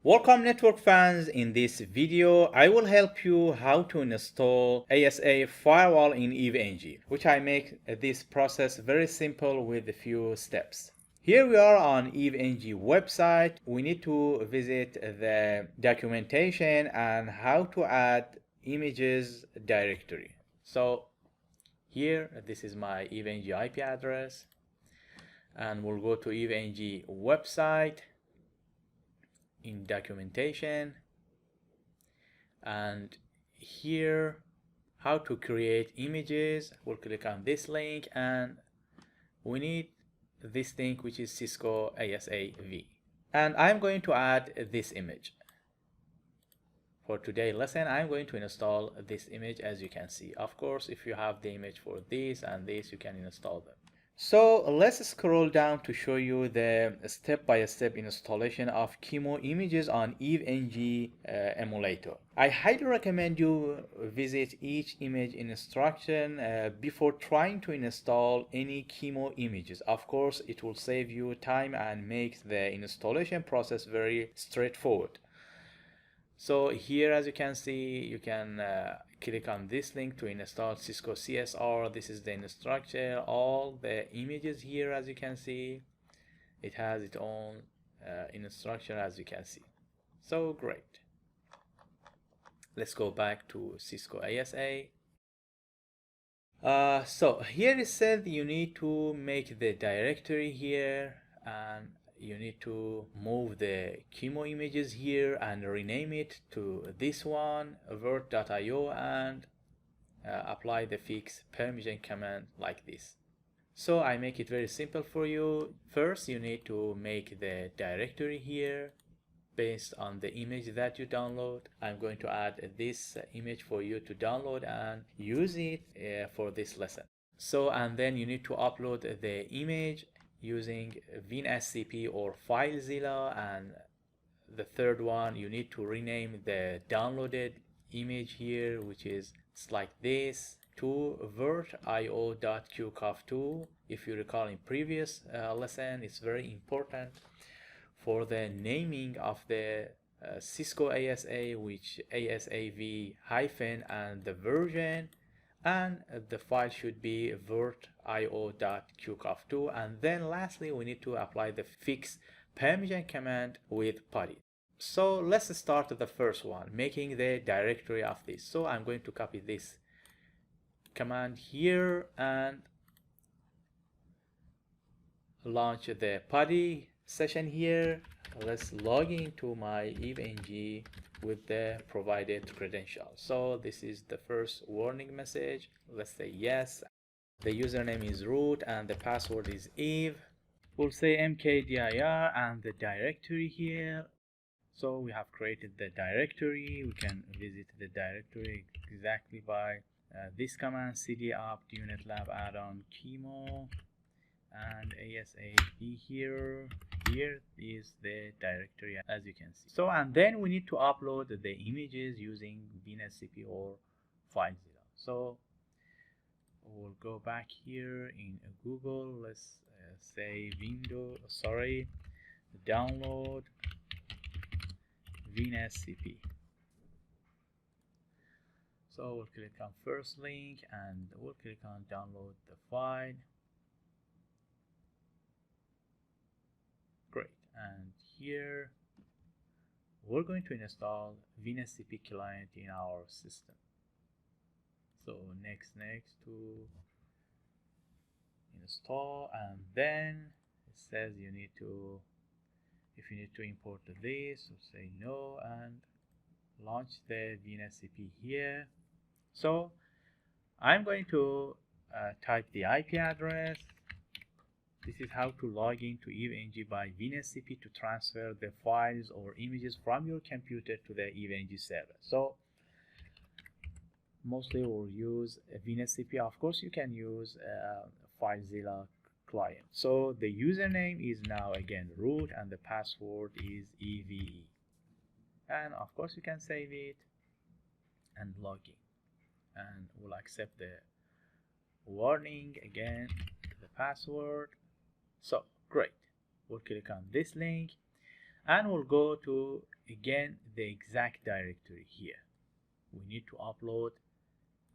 Welcome network fans. In this video I will help you how to install ASA firewall in EVE-NG, which I make this process very simple with a few steps. Here we are on EVE-NG website. We need to visit the documentation and how to add images directory. So here, this is my EVE-NG IP address, and we'll go to EVE-NG website in documentation, and here how to create images. We'll click on this link and we need this thing, which is Cisco ASAv, and I'm going to add this image. For today's lesson I'm going to install this image. As you can see, of course, if you have the image for this and this, you can install them. So let's scroll down to show you the step-by-step installation of QEMU images on EVE-NG emulator. I highly recommend you visit each image instruction before trying to install any QEMU images. Of course, it will save you time and make the installation process very straightforward. So here, as you can see, you can click on this link to install Cisco CSR. This is the instruction. All the images here, as you can see, it has its own instruction, as you can see. So great. Let's go back to Cisco ASA. So here it said you need to make the directory here, and you need to move the QEMU images here and rename it to this one, vert.io, and apply the fix permission command like this. So I make it very simple for you. First, you need to make the directory here based on the image that you download. I'm going to add this image for you to download and use it for this lesson. So, and then you need to upload the image using WinSCP or FileZilla, and the third one, you need to rename the downloaded image here, which is like this, to vert.io.qcov2. If you recall in previous lesson, it's very important for the naming of the Cisco ASA, which ASAv hyphen and the version, and the file should be vert.io.qcov2. And then lastly, we need to apply the fix permission command with PuTTY. So let's start the first one, making the directory of this. So I'm going to copy this command here and launch the PuTTY session here. Let's log into my EVE-NG with the provided credentials. So this is the first warning message. Let's say yes. The username is root and the password is Eve. We'll say mkdir and the directory here. So we have created the directory. We can visit the directory exactly by this command: cd apt unit lab add-on QEMU and ASAv here. Here is the directory, as you can see. So, and then we need to upload the images using WinSCP or FileZilla. So we'll go back here in Google. Let's say download WinSCP. So we'll click on first link and we'll click on download the file. Great. And here we're going to install WinSCP client in our system. So next to install, and then it says you need to, if you need to import this, we'll say no and launch the WinSCP here. So I'm going to type the IP address. This is how to log into EVE-NG by WinSCP to transfer the files or images from your computer to the EVE-NG server. So mostly we'll use WinSCP. Of course, you can use FileZilla client. So the username is now again root and the password is EVE. And of course, you can save it and log in. And we'll accept the warning again, the password. So great. We'll click on this link and we'll go to again the exact directory here. We need to upload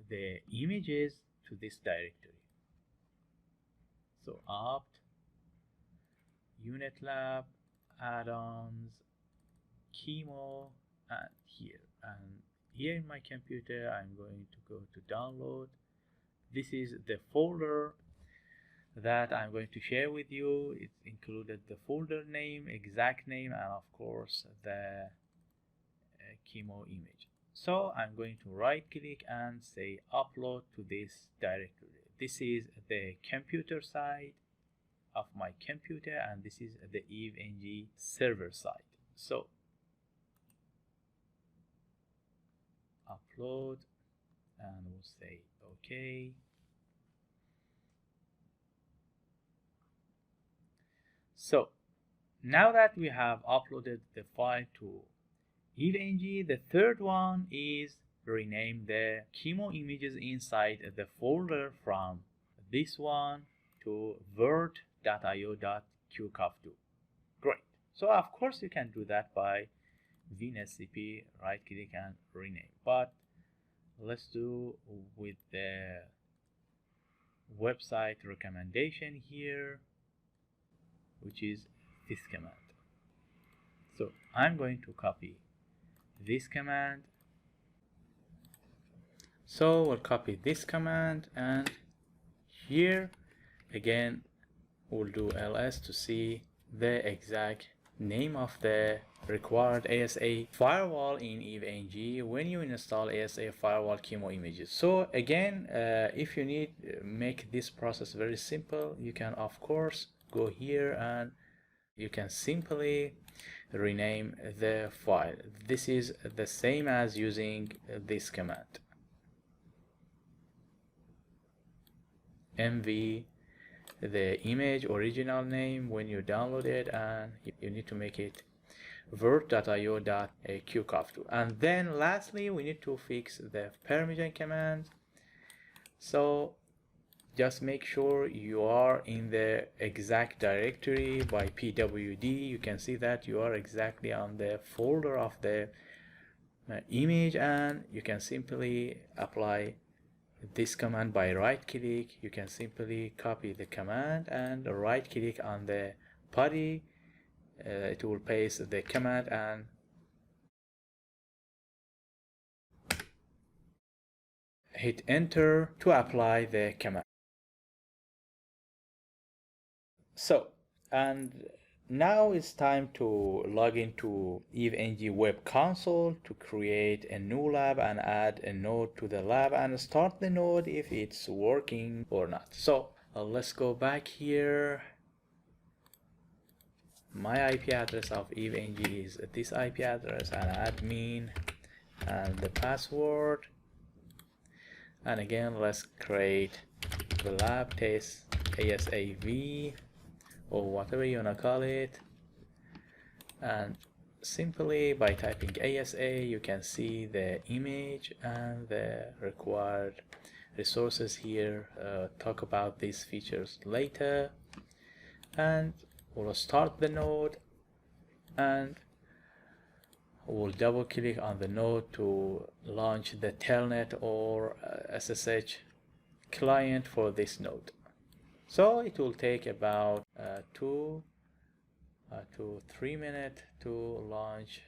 the images to this directory. So opt, unit lab, add-ons, QEMU, and here in my computer I'm going to go to download. This is the folder that I'm going to share with you. It included the folder name, exact name, and of course the QEMU image. So I'm going to right click and say upload to this directory. This is the computer side of my computer, and this is the EveNG server side. So upload, and we'll say OK. So now that we have uploaded the file to EveNG, the third one is rename the QEMU images inside the folder from this one to vert.io.qcov2. Great. So of course you can do that by vnscp, right click and rename. But let's do with the website recommendation here, which is this command. So I'm going to copy this command. So we'll copy this command, and here again we'll do ls to see the exact name of the required ASA firewall in EveNG when you install ASA firewall QEMU images. So again, if you need make this process very simple, you can of course go here and you can simply rename the file. This is the same as using this command, mv the image original name when you download it, and you need to make it vert.io.qcov2. And then lastly we need to fix the permission command. So just make sure you are in the exact directory by pwd. You can see that you are exactly on the folder of the image, and you can simply apply this command by right click. You can simply copy the command and right click on the body. It will paste the command and hit enter to apply the command. So, and now it's time to log into EveNG Web Console to create a new lab and add a node to the lab and start the node if it's working or not. So let's go back here. My IP address of EveNG is this IP address, and admin and the password. And again, let's create the lab test ASAv or whatever you wanna call it, and simply by typing ASA you can see the image and the required resources here. Talk about these features later, and we'll start the node and we'll double click on the node to launch the telnet or SSH client for this node. So it will take about 2 to 3 minutes to launch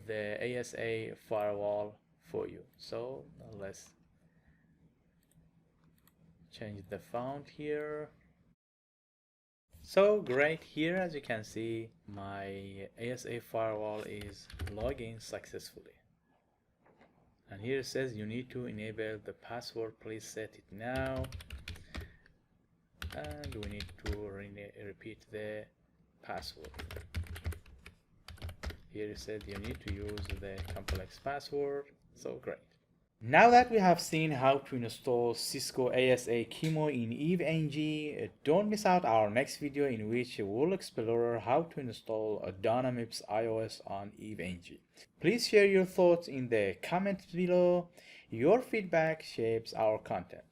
the ASA firewall for you. So let's change the font here. So great, here as you can see my ASA firewall is logging successfully. And here it says you need to enable the password, please set it now. And we need to repeat the password. Here it said you need to use the complex password. So great. Now that we have seen how to install Cisco ASA QEMU in EveNG, don't miss out our next video in which we'll explore how to install Dynamips iOS on EveNG. Please share your thoughts in the comments below. Your feedback shapes our content.